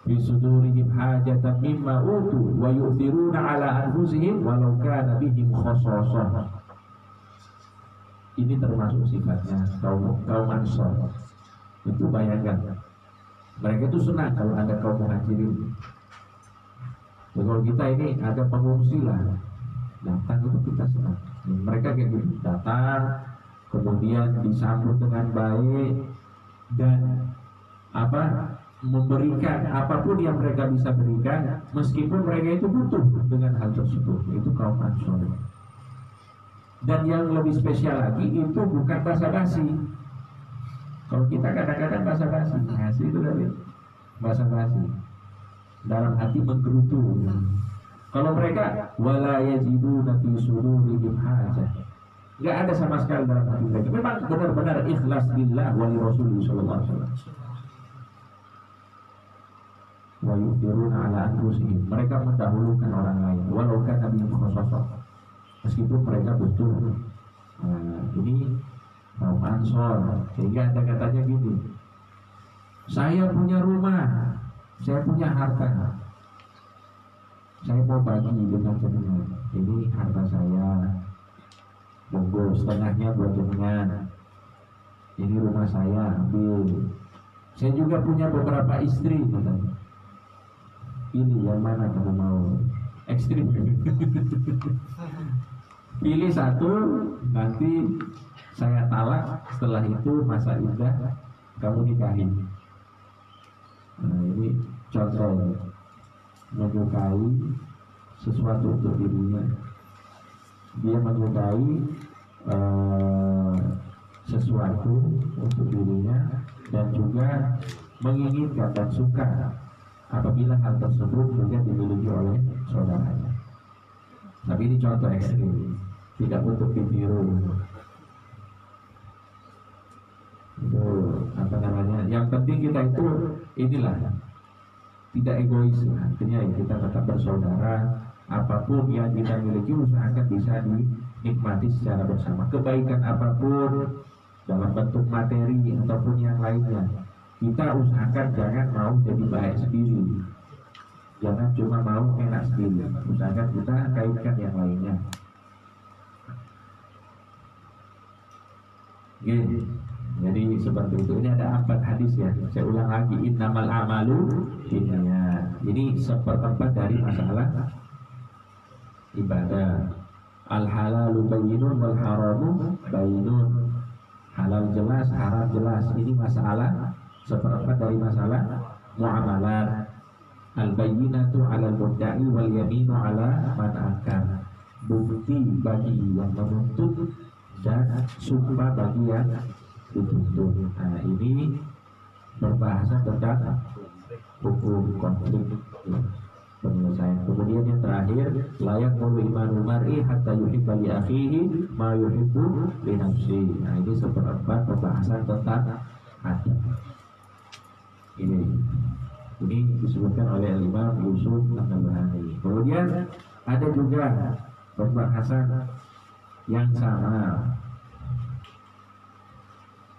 fi sudurihim hajatan mimma utu wa yu'thiruna ala anfusihim walau kana bihim khassasah. Ini termasuk sifatnya kaum Ansar. Itu bayangkan, mereka itu senang kalau ada kaum muhajirin. Ya, kalau kita ini ada pengungsi lah, datang itu kita senang. Mereka kayak gitu, datang, kemudian disambut dengan baik dan memberikan apapun yang mereka bisa berikan, meskipun mereka itu butuh dengan hal tersebut. Itu kaum Ansar. Dan yang lebih spesial lagi itu bukan basa-basi. Kalau kita kadang-kadang basa-basi, itu dari basa-basi, dalam hati menggerutu. Kalau mereka wala yajiduna fi sudurihim hajah, enggak ada sama sekali dalam hati mereka. Memang benar-benar ikhlas billah wa li Rasulullah sallallahu alaihi wasallam. Wa yu'thiruna ala anfusihim, mereka mendahulukan orang lain walau kana bihim khassasah, meskipun mereka butuh. Ini kaum Ansar. Sehingga ada katanya gini, saya punya rumah, saya punya harta, saya mau bagi dengan jenengan. Ini harta saya, monggo setengahnya buat jenengan. Ini rumah saya, ambil. Saya juga punya beberapa istri, katanya. Pilih yang mana kamu mau. Ekstrim. Pilih satu, nanti saya talak, setelah itu masa iddah kamu nikahin. Nah, ini contoh menyukai sesuatu untuk dirinya. Dia menyukai sesuatu untuk dirinya dan juga menginginkan dan suka apabila hal tersebut juga dimiliki oleh saudaranya. Tapi ini contoh ekstrim, tidak untuk ditiru. Itu yang penting kita itu inilah tidak egois, artinya kita tetap bersaudara. Apapun yang kita miliki usahakan bisa dinikmati secara bersama. Kebaikan apapun dalam bentuk materi ataupun yang lainnya, kita usahakan jangan mau jadi baik sendiri, jangan cuma mau enak sendiri. Usahakan kita kaitkan yang lainnya. Gini. Jadi seperti itu. Ini ada 4 hadis ya. Saya ulang lagi, innamal a'malu binniyat. Ini seperempat dari masalah ibadah. Al halalu bayyinun wal haramu bayyinun. Halal jelas, haram jelas. Ini masalah seperempat dari masalah muamalat. Al bayyinatu 'alal mudda'i wal yaminu 'ala man ankar. Bukti bagi yang menuntut dan sumpah bagi yang dituntut. Nah, ini berbahasa tentang hukum konflik penyelesaian. Kemudian yang terakhir, layak mulu imanul mar'i hatta yuhibba li akhihi ma yuhibbu li nafsihi. Nah, ini seperempat pembahasan tentang ada. Ini disebutkan oleh Imam Yusuf An-Nabhani. Kemudian ada juga pembahasan yang sama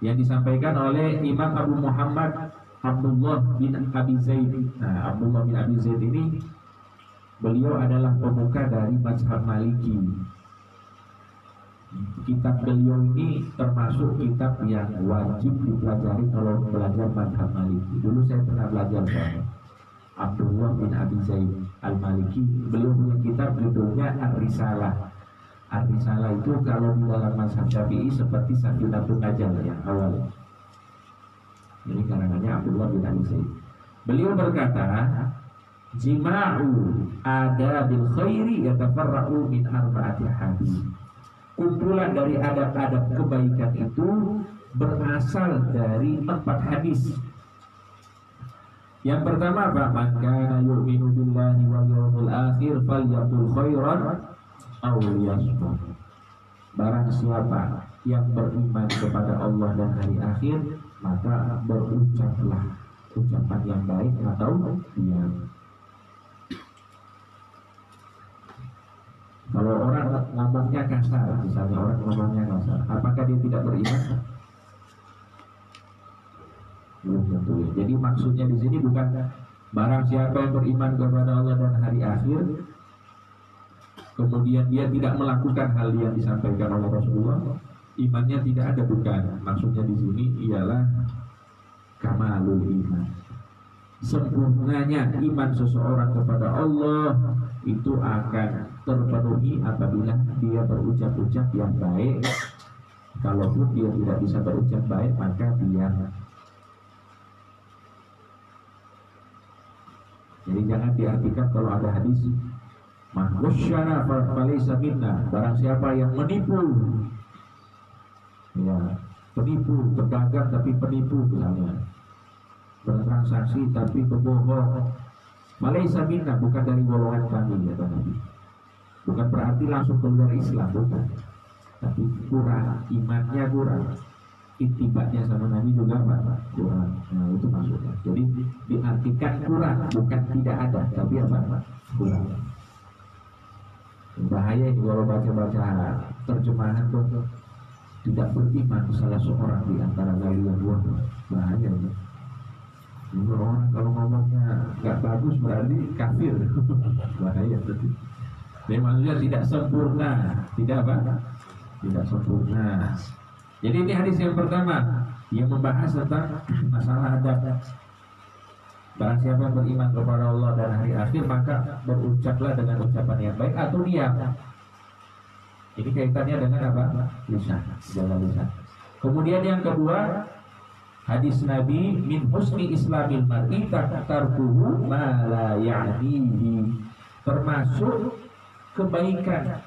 yang disampaikan oleh Imam Abu Muhammad Abdullah bin Abi Zaid. Nah, Abdullah bin Abi Zaid ini beliau adalah pemuka dari mazhab Maliki. Kitab beliau ini termasuk kitab yang wajib dipelajari kalau belajar mazhab Maliki. Dulu saya pernah belajar sama Abdullah bin Abi Zaid Al-Maliki. Beliau punya kitab judulnya Ar-Risalah. Ar-Risalah itu kalau di dalam mazhab Syafi'i seperti Safinatul Najal yang awal. Ini karangannya Abdullah bin Abi Zaid. Beliau berkata, jima'u adabil khairi yatafarra'u min arba'ati hadis. Kumpulan dari adab-adab kebaikan itu berasal dari 4 hadis. Yang pertama, man kana yu'minu billahi wal yawmil akhir falyaqul khairan aw liyasmut. Barang siapa yang beriman kepada Allah dan hari akhir, maka berucaplah ucapan yang baik atau diam. Kalau orang ngomongnya kasar, misalnya orang ngomongnya kasar, apakah dia tidak beriman? Belum tentu. Jadi maksudnya di sini bukan barang siapa yang beriman kepada Allah dan hari akhir, kemudian dia tidak melakukan hal yang disampaikan oleh Rasulullah, imannya tidak ada, bukan. Maksudnya di sini ialah kamalul iman. Sempurnanya iman seseorang kepada Allah itu akan terpenuhi apabila dia berucap-ucap yang baik. Kalaupun dia tidak bisa berucap baik, maka dia. Jadi jangan diartikan kalau ada hadis man ghasyana falaysa minna, barang siapa yang menipu, ya, penipu, berdagang tapi penipu misalnya, bertransaksi tapi pembohong, falaysa minna, bukan dari golongan kami, ya Nabi. Bukan berarti langsung keluar Islam, bukan. Tapi kurang, imannya kurang, itibanya sama Nabi juga kurang. Nah, itu maksudnya. Jadi diartikan kurang, bukan tidak ada, tapi apa? Kurang. Bahaya ini kalau baca-baca terjemahan tuh tidak beriman salah seorang di antara kalian. Wah, bahaya ini. Ini orang kalau ngomongnya nggak bagus berarti kafir. Bahaya berarti. Jadi maksudnya tidak sempurna, tidak apa? Tidak sempurna. Jadi ini hadis yang pertama yang membahas tentang masalah adab. Barang siapa yang beriman kepada Allah dan hari akhir, maka berucaplah dengan ucapan yang baik atau diam. Ini kaitannya dengan apa? Lisan, jalan lisan. Kemudian yang kedua, hadis Nabi, min husni islamil mar'i tarkuhu ma la ya'nihi. Termasuk kebaikan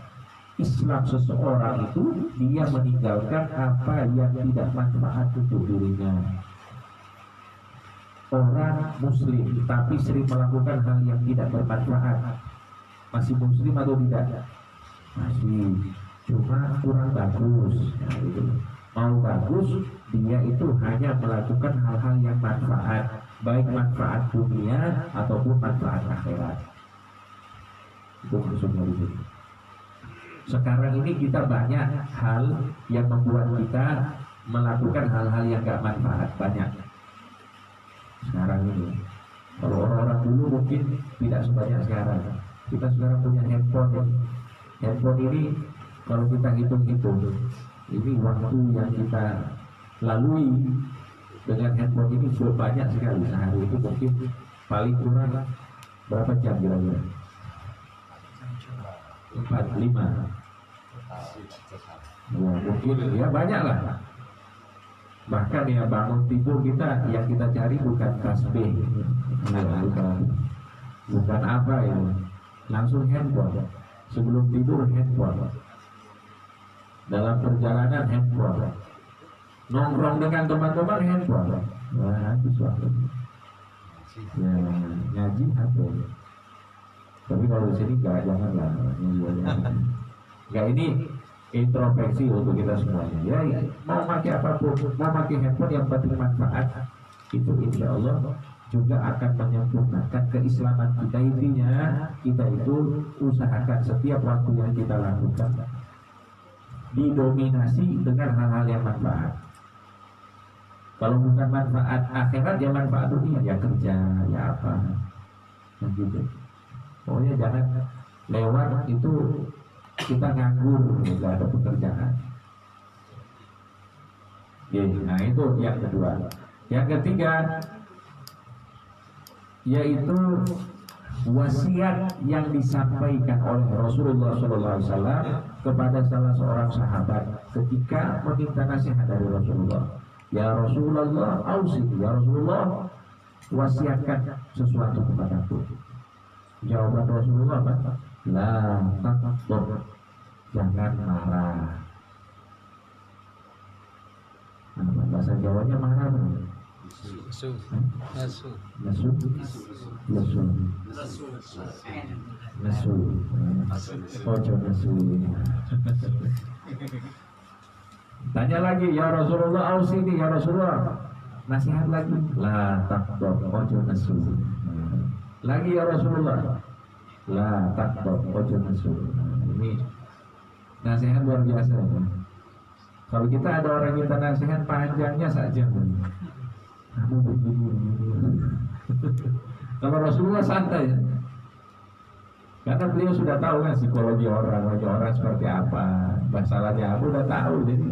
Islam seseorang itu dia meninggalkan apa yang tidak manfaat untuk dirinya. Orang muslim tapi sering melakukan hal yang tidak bermanfaat, masih muslim atau tidak? Masih, cuma kurang bagus. Nah, itu. Mau bagus, dia itu hanya melakukan hal-hal yang manfaat, baik manfaat dunia ataupun manfaat akhirat. Itu maksudnya di sini. Sekarang ini kita banyak hal yang membuat kita melakukan hal-hal yang gak manfaat, banyak. Sekarang ini, kalau orang-orang dulu mungkin tidak sebanyak sekarang. Kita sekarang punya handphone. Handphone ini kalau kita hitung-hitung, ini waktu yang kita lalui dengan handphone ini banyak sekali. Sehari itu mungkin paling kurang berapa jam kira-kira? 4, 5. Ya, mungkin ya banyak lah. Bahkan ya bangun tidur kita yang kita cari bukan tasbih, bukan apa ya, langsung handphone. Sebelum tidur handphone, dalam perjalanan handphone, nongkrong dengan teman-teman handphone. Wah, habis waktu. Ya, ngaji handphone. Tapi kalau di sini janganlah. Enggak, ini introspeksi untuk kita semuanya. Ya, mau pakai apapun, mau pakai handphone yang penting manfaat, itu insya Allah juga akan menyempurnakan keislaman kita. Intinya kita itu usahakan setiap waktu yang kita lakukan didominasi dengan hal-hal yang manfaat. Kalau bukan manfaat akhirat, ya manfaat dunia, ya kerja, ya apa, gitu. Pokoknya jangan lewat itu kita nganggur, nggak ada pekerjaan. Nah itu yang kedua. Yang ketiga yaitu wasiat yang disampaikan oleh Rasulullah SAW kepada salah seorang sahabat ketika meminta nasihat dari Rasulullah. Ya Rasulullah, ausini, ya Rasulullah, wasiatkan sesuatu kepadaku. Jawaban Rasulullah apa? La taqdur, jangan marah. Bahasa Jawanya marah benar. Nasu. Nasu. Nasu. Nasu. Ojo nasu. Tanya lagi, ya Rasulullah, ausini, ya Rasulullah, nasihat lagi. La taqdur, ojo nasu. Lagi ya Rasulullah, la taqdur, ojo nasu. Ini nasihat luar biasa ya. Kalau kita ada orang minta nasihat panjangnya saja. Kamu begini. Kalau Rasulullah santai ya. Karena beliau sudah tahu kan psikologi orang, wajah orang seperti apa, masalahnya aku udah tahu, jadi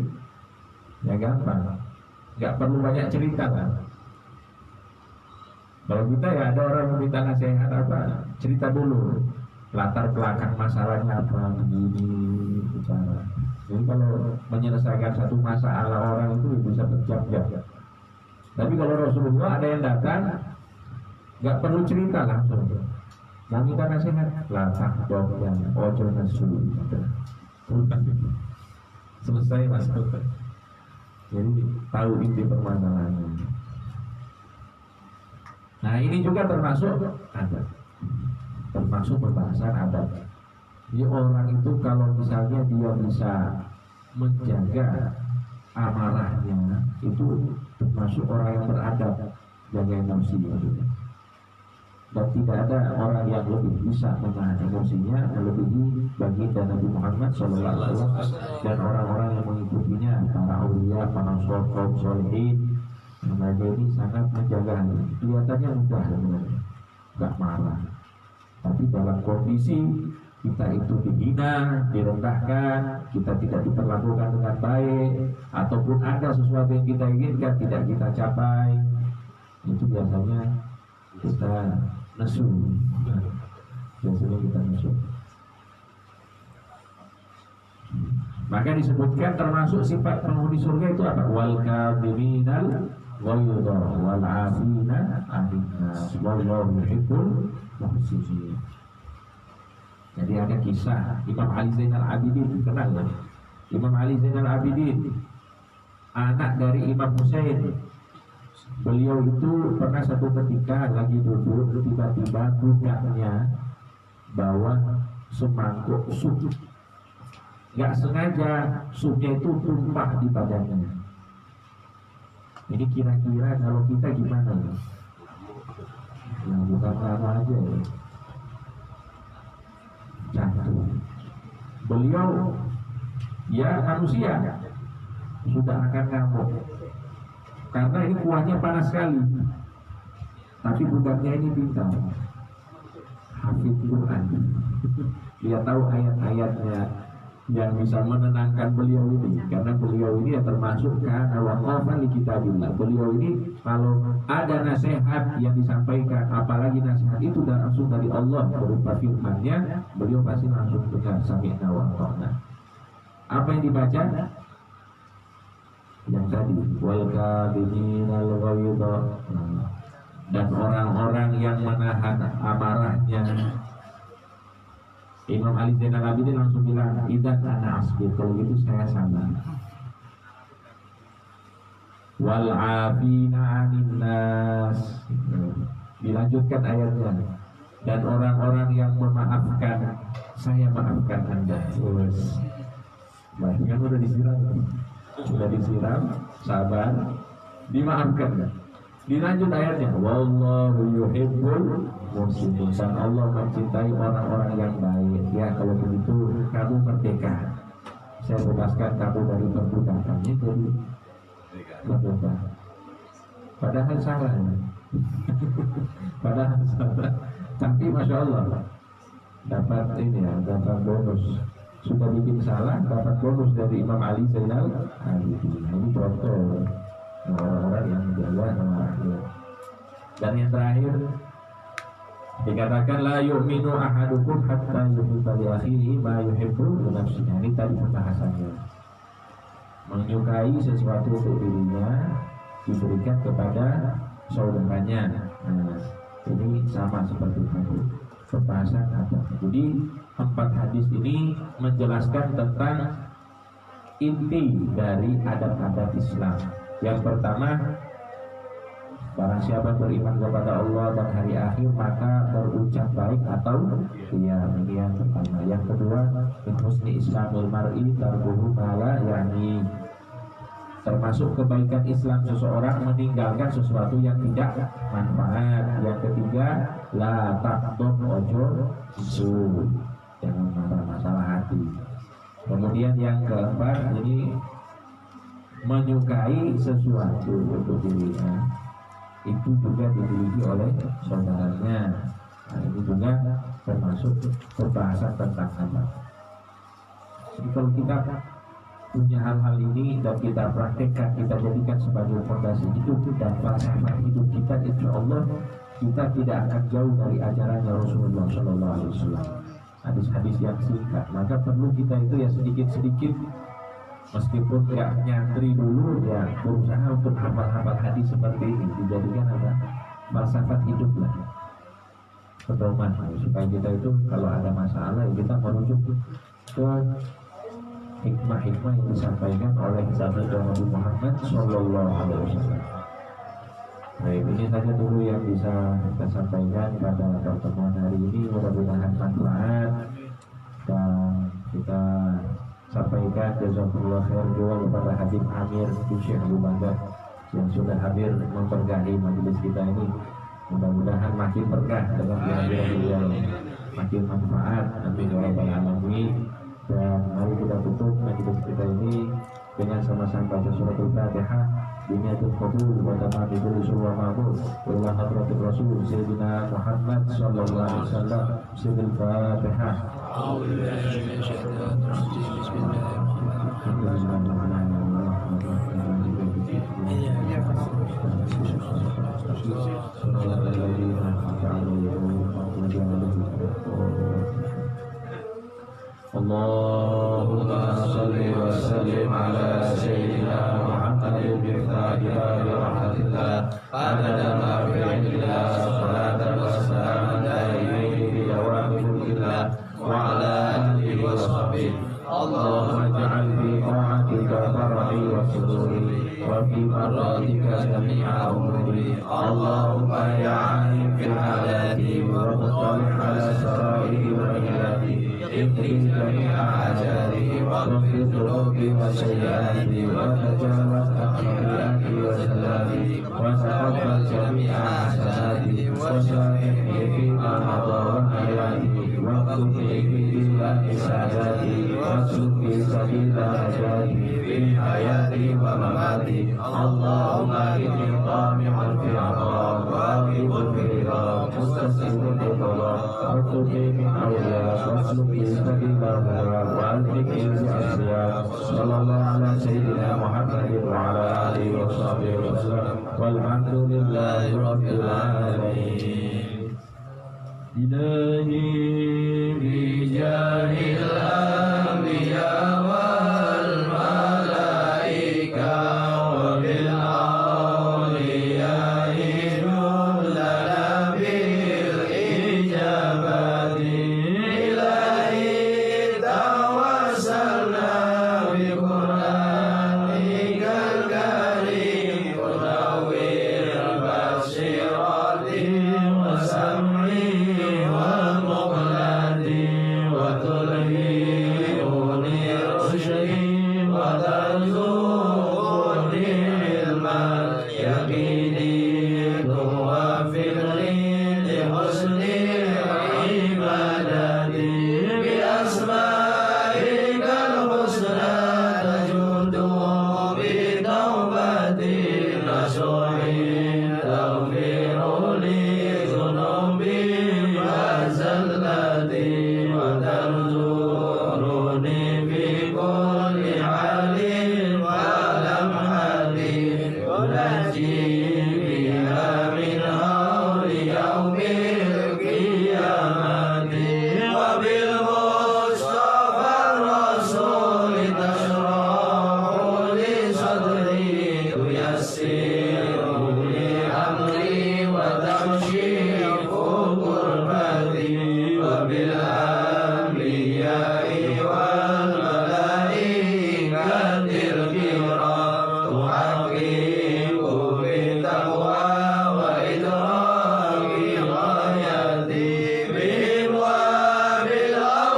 ya gampang, nggak perlu banyak cerita kan. Kalau kita ya ada orang meminta nasihat apa, cerita dulu latar belakang masalahnya apa, begini, bicara. Jadi kalau menyelesaikan satu masalah orang itu bisa berjam-jam. Tapi kalau Rasulullah ada yang datang, nggak perlu cerita langsung. Mau minta nasihat, latak yang ojo nasu, selesai masuk. Jadi tahu inti permasalahannya. Nah ini juga termasuk adat, termasuk pembahasan adat. Jadi orang itu kalau misalnya dia bisa menjaga amarahnya, itu termasuk orang yang beradab, jaga emosi. Dan tidak ada orang yang lebih bisa menahan emosinya melebihi baginda Nabi Muhammad SAW dan orang-orang yang mengikutinya, para aulia, para kaum sholihin. Mereka ini sangat menjaga. Kelihatannya mudah sebenarnya, nggak marah. Tapi dalam kondisi kita itu dihina, direndahkan, kita tidak diperlakukan dengan baik, ataupun ada sesuatu yang kita inginkan tidak kita capai, itu biasanya kita nasu. Biasanya kita nasu. Maka disebutkan termasuk sifat penghuni surga itu apa? Wal kadhiminal ghaidha wal 'afina 'anil nas wallahu yuhibbul muhsinin. Jadi ada kisah Imam Ali Zainal Abidin, kenal ya? Imam Ali Zainal Abidin, anak dari Imam Husain. Beliau itu pernah satu ketika lagi duduk, tiba-tiba budaknya bawa semangkuk sup. Gak sengaja supnya itu tumpah di badannya. Ini kira-kira kalau kita gimana ya? Nah, bukan apa aja ya. Jatuh. Beliau ya manusia sudah akan ngamuk karena ini kuahnya panas sekali. Tapi budaknya ini pintar, hafid Quran. Dia tahu ayat-ayatnya yang bisa menenangkan beliau ini, karena beliau ini ya termasuk karena waqafan li kitabillah. Beliau ini kalau ada nasihat yang disampaikan, apalagi nasihat itu langsung dari Allah berupa firman-Nya, beliau pasti langsung dengar sami'na wa ata'na. Apa yang dibaca? Yang tadi, wal kadhiminal ghaidha, dan orang-orang yang menahan amarahnya. Imam Ali Zainal Abidin langsung bilang, idan ana asbir, kalau gitu saya sabar. Wal 'afina 'anil nas, dilanjutkan ayatnya, dan orang-orang yang memaafkan, saya maafkan Anda. Baik, kan sudah disiram, sabar, dimaafkan. Dilanjut ayatnya, wallahu yuhibbul muhsinin, dan Allah mencintai orang-orang yang baik. Ya, kalau begitu kamu merdeka. Saya bebaskan kamu dari perbudakan. Itu merdeka. Padahal salah. Padahal salah. Tapi masya Allah dapat ini ya, dapat bonus. Sudah bikin salah, dapat bonus dari Imam Ali Zainal Abidin. Ini contoh orang-orang yang menjaga sama akhir. Dan yang terakhir dikatakan la yu'minu ahadukum hatta yuhibba li akhihi ma yuhibbu li nafsihi. Ini tadi pembahasannya. Menyukai sesuatu untuk dirinya diberikan kepada saudaranya. Nah, ini sama seperti tadi pembahasan adab. Jadi 4 hadis ini menjelaskan tentang inti dari adab-adab Islam. Yang pertama, barang siapa beriman kepada Allah dan hari akhir maka berucap baik atau iya, ini yang pertama. Yang kedua, husni islamil mar'i tarkuhu ma la yani, termasuk kebaikan Islam seseorang meninggalkan sesuatu yang tidak manfaat. Yang ketiga, la taqdum ojo isu, jangan marah masalah hati. Kemudian yang keempat, ini menyukai sesuatu untuk dirinya itu juga dimiliki oleh saudaranya. Nah, ini juga termasuk pembahasan tentang apa. Jadi kalau kita punya hal-hal ini dan kita praktekkan, kita jadikan sebagai fondasi hidup dan falsafah hidup kita, insya Allah kita tidak akan jauh dari ajarannya Rasulullah SAW. Hadis-hadis yang singkat, maka perlu kita itu ya sedikit-sedikit, meskipun nggak nyantri dulu, ya berusaha untuk hafal-hafal hadis seperti ini, dijadikan apa? Falsafat hidup lah, pedoman, supaya kita itu kalau ada masalah ya kita merujuk ke hikmah-hikmah yang disampaikan oleh Nabi Muhammad SAW. Baik, ini saja dulu yang bisa kita sampaikan pada pertemuan hari ini. Mudah-mudahan manfaat, dan kita sampaikan jazakallahu khair juga kepada Habib Amir Syekh Abu Bakar yang sudah hadir memberkahi majelis kita ini. Mudah-mudahan makin berkah dengan kehadiran beliau, makin manfaat. Amin ya rabbal alamin. Dan mari kita tutup majelis kita ini dengan sama-sama baca surat Al-Fatihah. Biniatul qabul wa tamami kulli surah ma'mur wa ila hadratir rasul sayyidina Muhammad sallallahu alaihi wasallam. Bismillahirrahmanirrahim. Allahumma salli wa sallim ala sayyidina Muhammadin bi'ta'ila rahmatillah adada ma fi'ilillah salatan wa salaman daimin bi dawami mulkillah wa ala alihi wa sahbihi. Allahumma ja'al fi ta'atika farhi wa sururi wa fi maradatika jami'a umuri. Allahumma ya'alim fi halati wa mutalih ala sarairi wa hilati. Ibni jami'a ajari wa ghfir dhunubi wa sayyati wa tajawaz akhirati wa salati wa taqabbal jami'a hasanati wa sahihni fima madha wa hayati wa qutni billahi sadati wa suki sabila hajati fi hayati wa mamati. Allahumma inni qami'un fi 'aqab wa aqibun fi ridha mustasibun bi qada wa qutni min awliya wa suki sabila والذكر والصيام صلى الله على سيدنا محمد وعلى آله وصحبه وسلم والحمد لله رب العالمين. إلهي بجاه الأنبياء والملائكة وبالأولياء نلنا بالإجابة. وسمعي والمقام عبيدي وفقري لحسن عبادتي بأسمائك الحسنى تجود بتوبتي نصوحي تغفر لي ذنوبي وزلتي وترزقني في كل حال ولمحة ونجي بها من هول يوم القيامة وبالمصطفى الرسول تشرح لي صدري تيسر لي أمري وتكشف كربتي وبالأنبياء والملائكة الكرام تحقق بالتقوى وإدراك غايتي بهم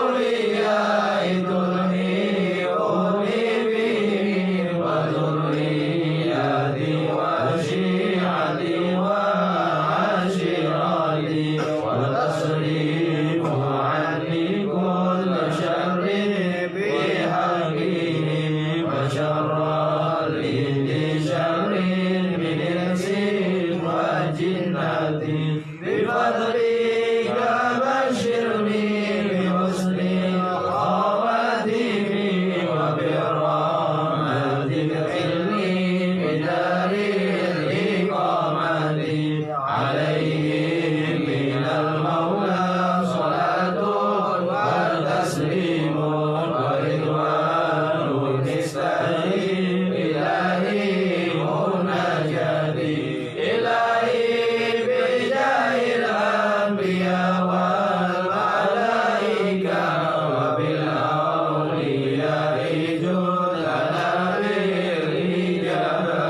وبالأولياء تلهمني بهم وذريتي وشيعتي وعشيرتي وتصريف عني كل شر بحقهم وشر لشر من الإنس والجنة بفضلك بشرني بحسن خواتمي وبرحمتك اغفرني بدار الإقامة عليهم من المولى صلاة وتسليم ورضوان نستعين إلهي مناجاتي إلهي بجاه الأنبياء والملائكة وبالأولياء جد لنا بالإجابة.